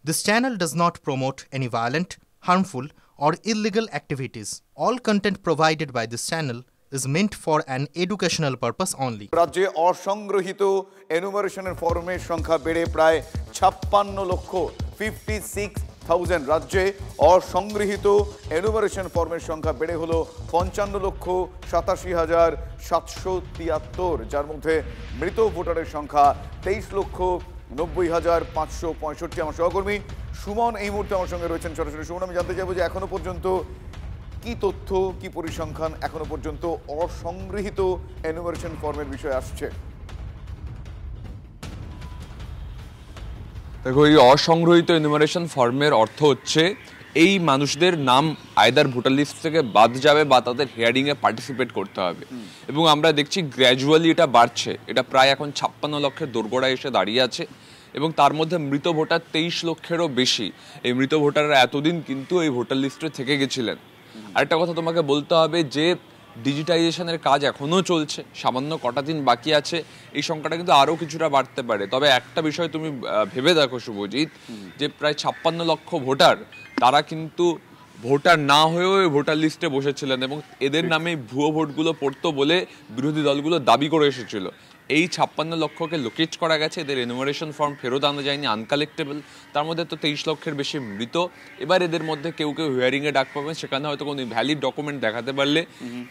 This channel does not promote any violent, harmful, or illegal activities. All content provided by this channel is meant for an educational purpose only. রাজ্যে অসংগৃহীত এনুমারেশনের ফর্মের সংখ্যা বেড়ে প্রায় 56 লক্ষ 56,000। রাজ্যে অসংগৃহীত enumeration ফর্মের সংখ্যা বেড়ে হলো 55,87,773, যার মধ্যে মৃত ভোটারের সংখ্যা 23,90,565। আমার সহকর্মী সুমন এই মুহূর্তে আমার সঙ্গে রয়েছেন সরাসরি। সুমন, আমি জানতে চাইবো যে এখনো পর্যন্ত কি তথ্য, কি পরিসংখ্যান এখনো পর্যন্ত অসংগৃহীত এনুমারেশন ফর্মের বিষয়ে আসছে? দেখো, এই অসংগৃহীত এনুমারেশন ফর্মের অর্থ হচ্ছে এই মানুষদের নাম আইদার ভোটার লিস্ট থেকে বাদ যাবে বা তাদের হিয়ারিংয়ে পার্টিসিপেট করতে হবে, এবং আমরা দেখছি গ্র্যাজুয়ালি এটা বাড়ছে। এটা প্রায় এখন 56 লক্ষের দোরগোড়ায় এসে দাঁড়িয়ে আছে, এবং তার মধ্যে মৃত ভোটার 23 লক্ষেরও বেশি। এই মৃত ভোটাররা এতদিন কিন্তু এই ভোটার লিস্টে থেকে গেছিলেন। আরেকটা কথা তোমাকে বলতে হবে যে ডিজিটাইজেশনের কাজ এখনও চলছে, সামান্য কটা দিন বাকি আছে, এই সংখ্যাটা কিন্তু আরও কিছুটা বাড়তে পারে। তবে একটা বিষয় তুমি ভেবে দেখো শুভজিৎ, যে প্রায় 56 লক্ষ ভোটার, তারা কিন্তু ভোটার না হয়েও ভোটার লিস্টে বসেছিলেন, এবং এদের নামে ভুয়ো ভোটগুলো পড়তো বলে বিরোধী দলগুলো দাবি করে এসেছিল। এই 56 লক্ষকে লোকেট করা গেছে, এদের এনুমারেশন ফর্ম ফেরত আনা যায়নি, আনকালেক্টেবল। তার মধ্যে তো 23 লক্ষের বেশি মৃত। এবার এদের মধ্যে কেউ কেউ হিয়ারিংয়ে ডাক পাবেন, সেখানে হয়তো কোনো ভ্যালিড ডকুমেন্ট দেখাতে পারলে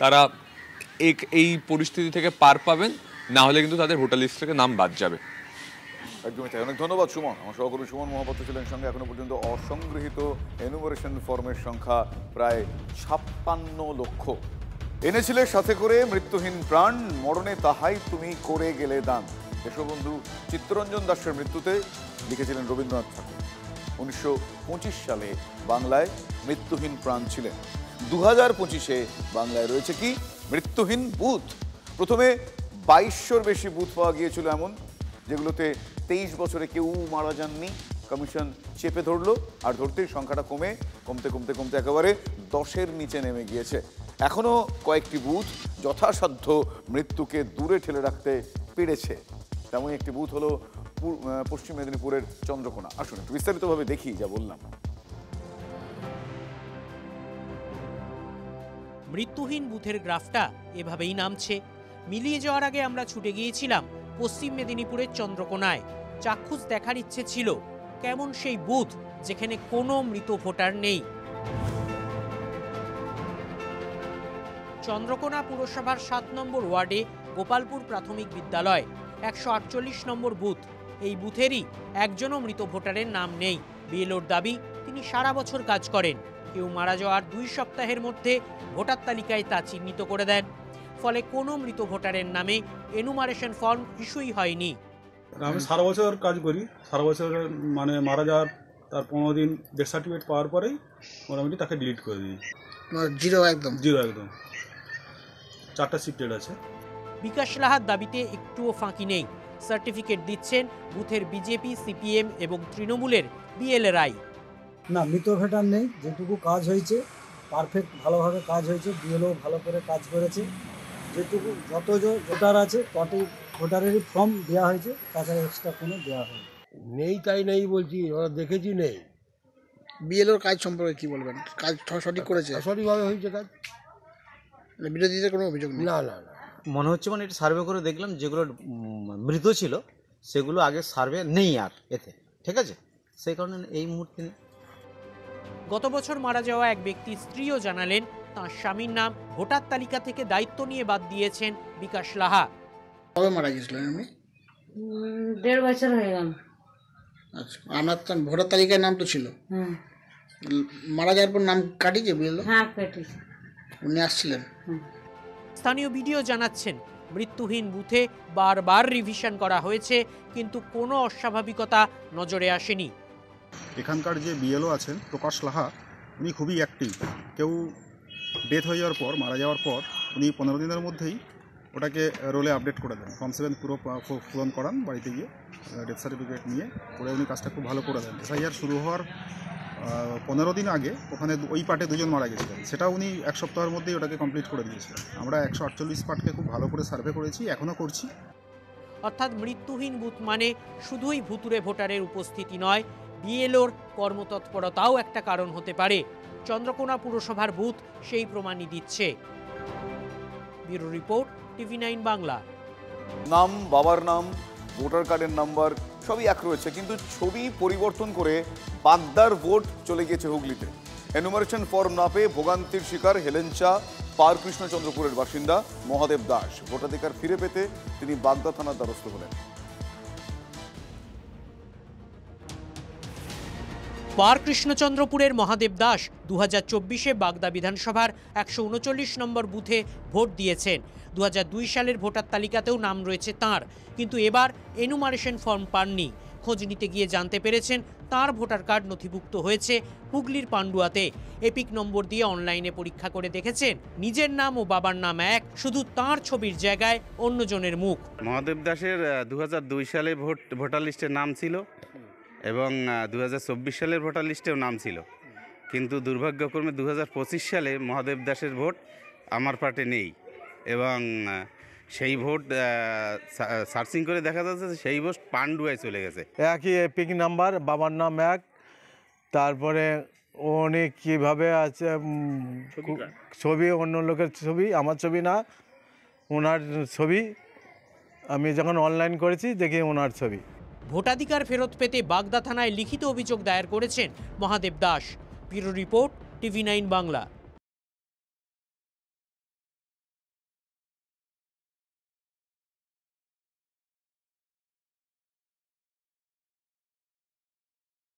তারা এই পরিস্থিতি থেকে পার পাবেন, না হলে কিন্তু তাদের ভোটার লিস্ট থেকে নাম বাদ যাবে। একদমই তাই। অনেক ধন্যবাদ সুমন। আমার সহকর্মী সুমন মহাপাত্র ছিলেন সঙ্গে। এখনো পর্যন্ত অসংগৃহীত এনুমারেশন ফর্মের সংখ্যা প্রায় 56 লক্ষ। এনেছিলে সাথে করে মৃত্যুহীন প্রাণ, মরণে তাহাই তুমি করে গেলে দান। দেশবন্ধু চিত্তরঞ্জন দাসের মৃত্যুতে লিখেছিলেন রবীন্দ্রনাথ ঠাকুর। 1925 সালে বাংলায় মৃত্যুহীন প্রাণ ছিলেন। 2025-এ বাংলায় রয়েছে কি? মৃত্যুহীন বুথ। প্রথমে 2200-র বেশি বুথ পাওয়া গিয়েছিল এমন, যেগুলোতে 23 বছরে কেউ মারা যাননি। কমিশন চেপে ধরলো, আর ধরতেই সংখ্যাটা কমতে কমতে কমতে একেবারে 10-এর নিচে নেমে গিয়েছে। এখনো কয়েকটি বুথ যথাসাধ্য মৃত্যুকে দূরে ঠেলে রাখতে পেরেছে। তেমনই একটি বুথ হলো পশ্চিম মেদিনীপুরের চন্দ্রকোনা। আসুন একটু বিস্তারিতভাবে দেখি যা বললাম। মৃত্যুহীন বুথের গ্রাফটা এভাবেই নামছে। মিলিয়ে যাওয়ার আগে আমরা ছুটে গিয়েছিলাম পশ্চিম মেদিনীপুরের চন্দ্রকোনায়। চাক্ষুষ দেখার ইচ্ছে ছিল কেমন সেই বুথ যেখানে কোনো মৃত ভোটার নেই। চন্দ্রকোনা পুরসভার 7 নম্বর ওয়ার্ডে গোপালপুর প্রাথমিক বিদ্যালয়, 148 নম্বর বুথ। এই বুথেরই একজনও মৃত ভোটারের নাম নেই। বিএলওর দাবি, তিনি সারা বছর কাজ করেন। কেউ মারা যাওয়ার 2 সপ্তাহের মধ্যে ভোটার তালিকায় তা চিহ্নিত করে দেন। ফলে কোনো মৃত ভোটারের নামে এনুমারেশন ফর্ম ইস্যুই হয়নি। আমি সারা বছর কাজ করি। সারা বছর মানে মারা যাওয়ার তার 15 দিন ডেথ সার্টিফিকেট পাওয়ার পরেই মোটামুটি তাকে ডিলিট করে দিই। জিরো একদম 4টা শিফটেড আছে। বিকাশ লাহার দাবিতে একটুও ফাঁকি নেই। সার্টিফিকেট দিচ্ছেন বুথের বিজেপি, সিপিএম এবং তৃণমূলের বিএলএরাই। না, মৃত ভোটার নেই। যেটুকু কাজ হয়েছে পারফেক্ট, ভালোভাবে কাজ হয়েছে। বিএলও ভালো করে কাজ করেছে। যেটুকু যত ভোটার আছে তত ভোটারেরই ফর্ম দেওয়া হয়েছে, তাছাড়া এক্সট্রা কোনো দেওয়া হয়নি। নেই তাই নেই বলছি, ওরা দেখেছি নেই। বিএলওর কাজ সম্পর্কে কি বলবেন? কাজ সঠিক করেছে? সঠিকভাবে হয়েছে কাজ, বিরোধীদের কোনো অভিযোগ নেই? না না না। মনে হচ্ছে মানে এটা সার্ভে করে দেখলাম যেগুলো মৃত ছিল সেগুলো আগে সার্ভে নেই আর এতে, ঠিক আছে, সেই কারণে এই মুহূর্তে নেই। গত বছর মারা যাওয়া এক ব্যক্তির স্ত্রীও জানালেন তাঁর স্বামীর নাম ভোটার তালিকা থেকে দায়িত্ব নিয়ে বাদ দিয়েছেন বিকাশ লাহা। কবে মারা গেছিলেন আপনি? 1.5 বছর হয়ে গেল। আচ্ছা, আপনার তো ভোটার তালিকায় নাম তো ছিল। মারা যাওয়ার পর নাম কাটিয়েছে বিএলও? হ্যাঁ, কাটিয়েছে। উনি আসছিলেন? স্থানীয় ভিডিও জানাচ্ছেন মৃত্যুহীন বুথে বারবার রিভিশন করা হয়েছে, কিন্তু কোনো অস্বাভাবিকতা নজরে আসেনি। এখানকার যে বিএলও আছেন প্রকাশ লাহা, উনি খুবই অ্যাক্টিভ। কেউ ডেথ হয়ে যাওয়ার পর, মারা যাওয়ার পর উনি 15 দিনের মধ্যেই ওটাকে রোলে আপডেট করে দেন। ফর্ম 7 পুরো পূরণ করান, বাড়িতে গিয়ে ডেথ সার্টিফিকেট নিয়ে করে উনি কাজটা খুব ভালো করে দেন। এসআইআর শুরু হওয়ার 15 দিন আগে ওখানে ওই পার্টে 2 জন মারা গেছিলেন, সেটা উনি 1 সপ্তাহের মধ্যেই ওটাকে কমপ্লিট করে দিয়েছিলেন। আমরা 148 পার্টকে খুব ভালো করে সার্ভে করেছি, এখনও করছি। অর্থাৎ মৃত্যুহীন বুথ মানে শুধুই ভুতুরে ভোটারের উপস্থিতি নয়, বিএলওর কর্মতৎপরতাও একটা কারণ হতে পারে। চন্দ্রকোনা পুরসভার বুথ সেই প্রমাণই দিচ্ছে। Bureau report, TV9 Bangla. নাম, বাবার নাম, ভোটার কার্ডের নাম্বার সবই এক রয়েছে, কিন্তু ছবি পরিবর্তন করে বাগদার ভোট চলে গিয়েছে হুগলিতে। এনুমারেশন ফর্ম না পেয়ে ভোগান্তির শিকার হেলেঞ্চা পার কৃষ্ণচন্দ্রপুরের বাসিন্দা মহাদেব দাস। ভোটাধিকার ফিরে পেতে তিনি বাগদা থানার দ্বারস্থ হলেন। পার কৃষ্ণচন্দ্রপুরের মহাদেব দাস 2024-এ বাগদা বিধানসভার 139 নম্বর বুথে ভোট দিয়েছেন। 2002 সালের ভোটার তালিকাতেও নাম রয়েছে তাঁর, কিন্তু এবার এনুমারেশন ফর্ম পাননি। খোঁজ নিতে গিয়ে জানতে পেরেছেন তাঁর ভোটার কার্ড নথিভুক্ত হয়েছে হুগলির পান্ডুয়াতে। এপিক নম্বর দিয়ে অনলাইনে পরীক্ষা করে দেখেছেন নিজের নাম ও বাবার নাম এক, শুধু তাঁর ছবির জায়গায় অন্যজনের মুখ। মহাদেব দাসের 2002 সালে ভোটার লিস্টে নাম ছিল এবং 2024 সালের ভোটার লিস্টেও নাম ছিল, কিন্তু দুর্ভাগ্যক্রমে 2025 সালে মহাদেব দাসের ভোট আমার পার্টে নেই এবং সেই ভোট সার্চিং করে দেখা যাচ্ছে সেই ভোট পান্ডুয়ায় চলে গেছে। একই এপিক নাম্বার, বাবার নাম এক, তারপরে উনি কীভাবে আছে ছবি অন্য লোকের ছবি, আমার ছবি না, ওনার ছবি। আমি যখন অনলাইন করেছি দেখি ওনার ছবি। ভোটাধিকার ফেরত পেতে বাগদা থানায় লিখিত অভিযোগ দায়ের করেছেন Mahadev Das. Bureau report, TV9 Bangla.